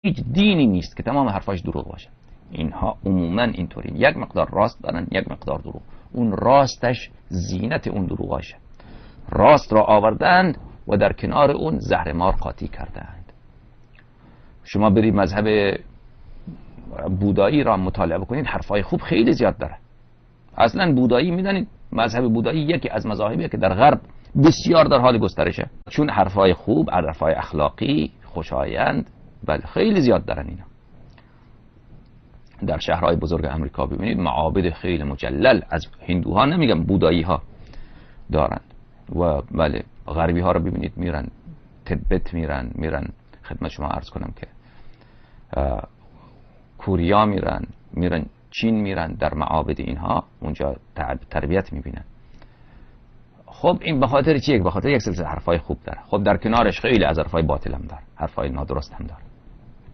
هیچ دینی نیست که تمام حرفاش دروغ باشه. اینها عموما اینطوری، یک مقدار راست دارن، یک مقدار دروغ. اون راستش زینت اون دروغاشه. راست را آوردند و در کنار اون زهرمار قاطی کردند. شما برید مذهب بودایی را مطالعه بکنید، حرفای خوب خیلی زیاد داره. اصلا بودایی میدونید، مذهب بودایی یکی از مذاهبیه که در غرب بسیار در حال گسترشه، چون حرفای خوب، حرفای اخلاقی خوشایند بله خیلی زیاد دارن. اینا در شهرهای بزرگ امریکا ببینید معابد خیلی مجلل از هندوها نمیگم، بودایی ها دارن. و بله غربی ها رو ببینید میرن تبت، میرن خدمت شما عرض کنم که کوریا میرن چین، میرن در معابد اینها، اونجا تربیت میبینن. خب این به خاطر چیه؟ به خاطر یک سلسله حرفای خوب داره. خب در کنارش خیلی از حرفای باطل هم داره، حرفای نادرست هم داره.